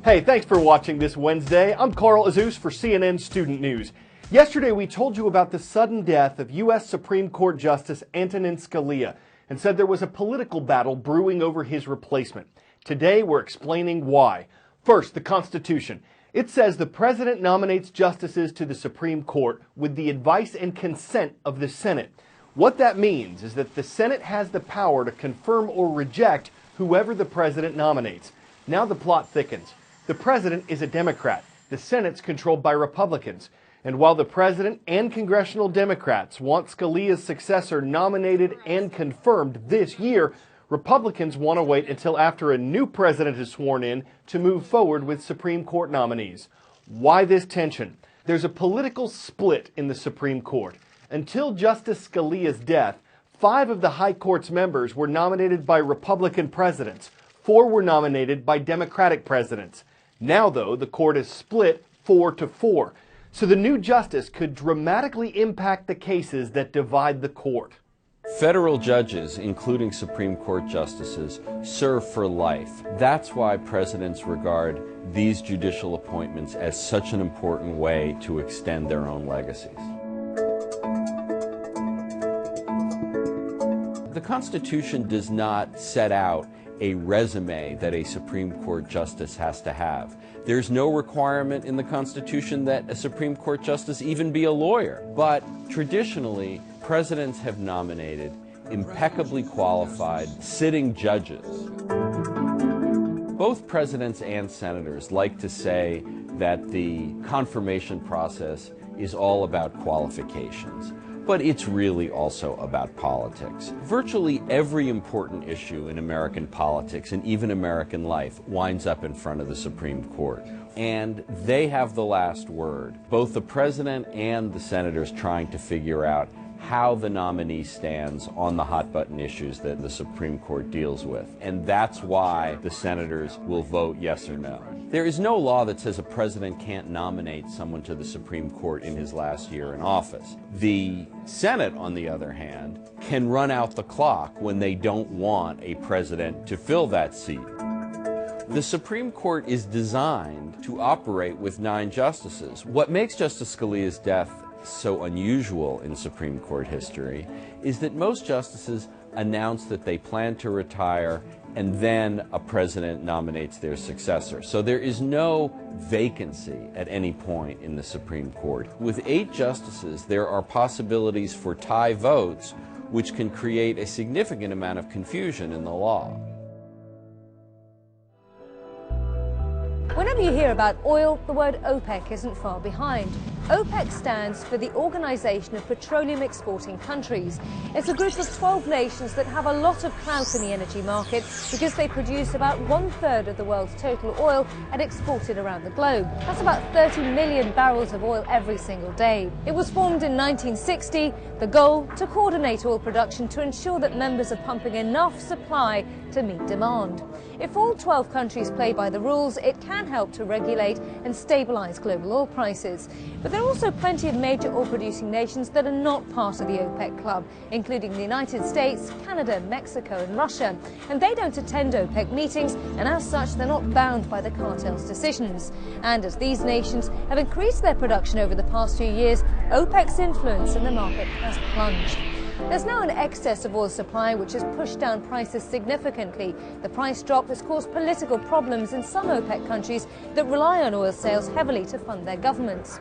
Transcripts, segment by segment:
Hey, thanks for watching this Wednesday. I'm Carl Azus for CNN Student News. Yesterday we told you about the sudden death of U.S. Supreme Court Justice Antonin Scalia and said there was a political battle brewing over his replacement. Today we're explaining why. First, the Constitution. It says the President nominates justices to the Supreme Court with the advice and consent of the Senate. What that means is that the Senate has the power to confirm or reject whoever the President nominates. Now the plot thickens. The President is a Democrat. The Senate's controlled by Republicans. And while the President and congressional Democrats want Scalia's successor nominated and confirmed this year, Republicans want to wait until after a new president is sworn in to move forward with Supreme Court nominees. Why this tension? There's a political split in the Supreme Court. Until Justice Scalia's death, 5 of the High Court's members were nominated by Republican presidents. 4 were nominated by Democratic presidents. Now, though, the court is split 4-4. So the new justice could dramatically impact the cases that divide the court. Federal judges, including Supreme Court justices, serve for life. That's why presidents regard these judicial appointments as such an important way to extend their own legacies. The Constitution does not set out a resume that a Supreme Court justice has to have. There's no requirement in the Constitution that a Supreme Court justice even be a lawyer. But traditionally, presidents have nominated impeccably qualified sitting judges. Both presidents and senators like to say that the confirmation process is all about qualifications. But it's really also about politics. Virtually every important issue in American politics and even American life winds up in front of the Supreme Court. And they have the last word. Both the president and the senators trying to figure out how the nominee stands on the hot-button issues that the Supreme Court deals with. And that's why the senators will vote yes or no. There is no law that says a president can't nominate someone to the Supreme Court in his last year in office. The Senate, on the other hand, can run out the clock when they don't want a president to fill that seat. The Supreme Court is designed to operate with 9 justices. What makes Justice Scalia's death so unusual in Supreme Court history is that most justices announce that they plan to retire and then a president nominates their successor. So there is no vacancy at any point in the Supreme Court. With 8 justices, there are possibilities for tie votes, which can create a significant amount of confusion in the law. Whenever you hear about oil, the word OPEC isn't far behind. OPEC stands for the Organization of Petroleum Exporting Countries. It's a group of 12 nations that have a lot of clout in the energy market because they produce about 1/3 of the world's total oil and export it around the globe. That's about 30 million barrels of oil every single day. It was formed in 1960, the goal to coordinate oil production to ensure that members are pumping enough supply to meet demand. If all 12 countries play by the rules, it can help to regulate and stabilize global oil prices. But there are also plenty of major oil-producing nations that are not part of the OPEC club, including the United States, Canada, Mexico and Russia. And they don't attend OPEC meetings, and as such, they're not bound by the cartel's decisions. And as these nations have increased their production over the past few years, OPEC's influence in the market has plunged. There's now an excess of oil supply which has pushed down prices significantly. The price drop has caused political problems in some OPEC countries that rely on oil sales heavily to fund their governments.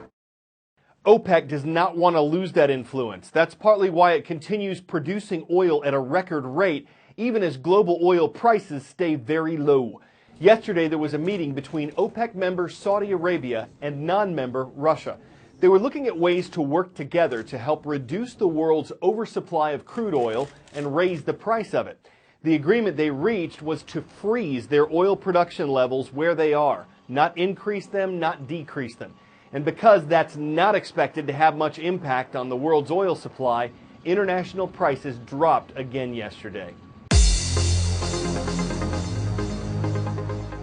OPEC does not want to lose that influence. That's partly why it continues producing oil at a record rate, even as global oil prices stay very low. Yesterday there was a meeting between OPEC member Saudi Arabia and non-member Russia. They were looking at ways to work together to help reduce the world's oversupply of crude oil and raise the price of it. The agreement they reached was to freeze their oil production levels where they are, not increase them, not decrease them. And because that's not expected to have much impact on the world's oil supply, international prices dropped again yesterday.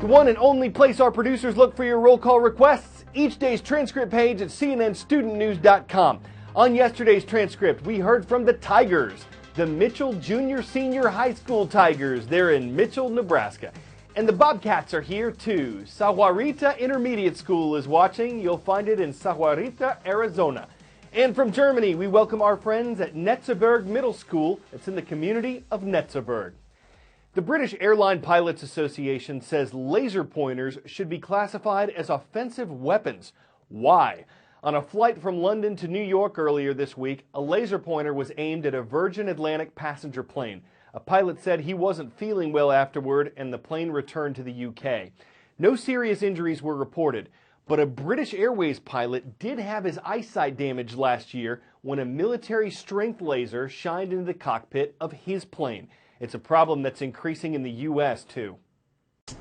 The one and only place our producers look for your roll call requests, each day's transcript page at cnnstudentnews.com. On yesterday's transcript, we heard from the Tigers, the Mitchell Junior Senior High School Tigers. They're in Mitchell, Nebraska. And the Bobcats are here too. Sahuarita Intermediate School is watching. You'll find it in Sahuarita, Arizona. And from Germany, we welcome our friends at Netzeberg Middle School. It's in the community of Netzeberg. The British Airline Pilots Association says laser pointers should be classified as offensive weapons. Why? On a flight from London to New York earlier this week, a laser pointer was aimed at a Virgin Atlantic passenger plane. A pilot said he wasn't feeling well afterward, and the plane returned to the UK. No serious injuries were reported, but a British Airways pilot did have his eyesight damaged last year when a military-strength laser shined into the cockpit of his plane. It's a problem that's increasing in the U.S., too.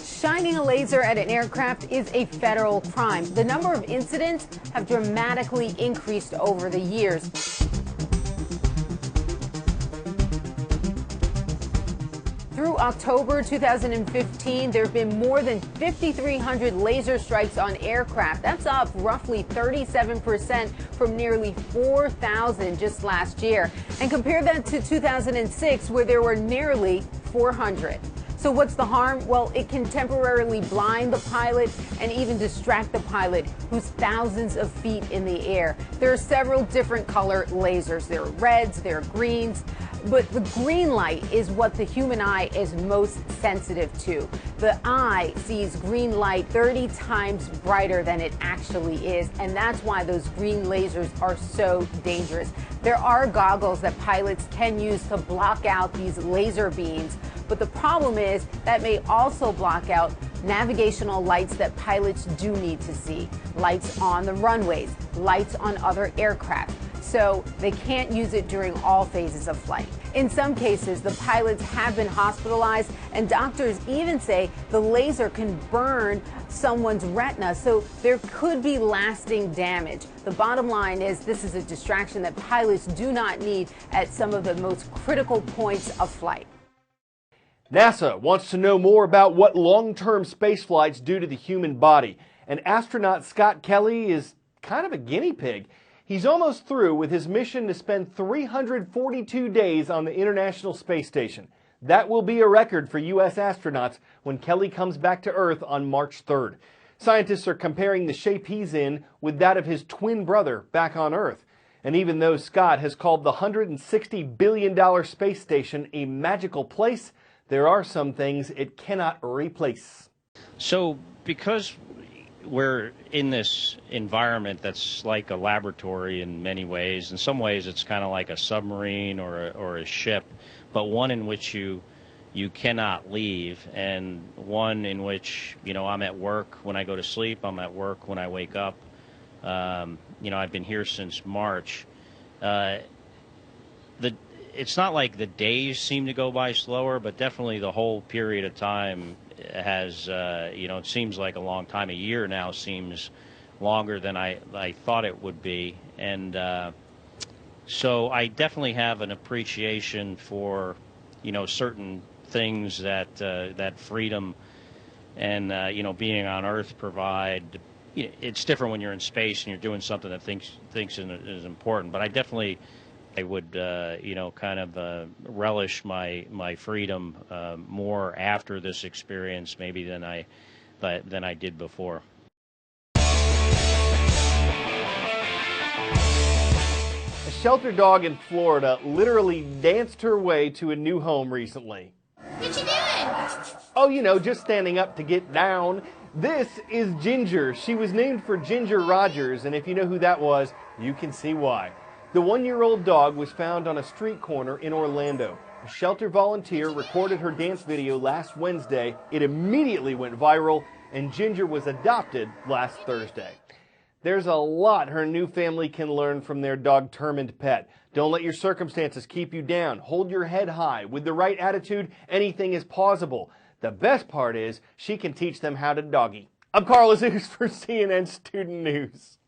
Shining a laser at an aircraft is a federal crime. The number of incidents have dramatically increased over the years. Through October 2015, there have been more than 5,300 laser strikes on aircraft. That's up roughly 37% from nearly 4,000 just last year. And compare that to 2006, where there were nearly 400. So what's the harm? Well, it can temporarily blind the pilot and even distract the pilot, who's thousands of feet in the air. There are several different color lasers. There are reds, there are greens, but the green light is what the human eye is most sensitive to. The eye sees green light 30 times brighter than it actually is, and that's why those green lasers are so dangerous. There are goggles that pilots can use to block out these laser beams, but the problem is that may also block out navigational lights that pilots do need to see. Lights on the runways, lights on other aircraft. So they can't use it during all phases of flight. In some cases, the pilots have been hospitalized, and doctors even say the laser can burn someone's retina, so there could be lasting damage. The bottom line is this is a distraction that pilots do not need at some of the most critical points of flight. NASA wants to know more about what long-term space flights do to the human body. And astronaut Scott Kelly is kind of a guinea pig. He's almost through with his mission to spend 342 days on the International Space Station. That will be a record for U.S. astronauts when Kelly comes back to Earth on March 3rd. Scientists are comparing the shape he's in with that of his twin brother back on Earth. And even though Scott has called the $160 billion space station a magical place, there are some things it cannot replace. So because we're in this environment that's like a laboratory in many ways, in some ways it's kind of like a submarine or a ship, but one in which you cannot leave, and one in which, you know, I'm at work when I go to sleep, I'm at work when I wake up. You know, I've been here since March. It's not like the days seem to go by slower, but definitely the whole period of time has, you know, it seems like a long time. A year now seems longer than I thought it would be. And so I definitely have an appreciation for, you know, certain things that that freedom and, you know, being on Earth provide. You know, it's different when you're in space and you're doing something that thinks is important. But I would, you know, kind of relish my freedom more after this experience, maybe than I did before. A shelter dog in Florida literally danced her way to a new home recently. What you doing? Oh, you know, just standing up to get down. This is Ginger. She was named for Ginger Rogers, and if you know who that was, you can see why. The one-year-old dog was found on a street corner in Orlando. A shelter volunteer recorded her dance video last Wednesday. It immediately went viral, and Ginger was adopted last Thursday. There's a lot her new family can learn from their dog-determined pet. Don't let your circumstances keep you down. Hold your head high. With the right attitude, anything is possible. The best part is she can teach them how to doggy. I'm Carl Azus for CNN Student News.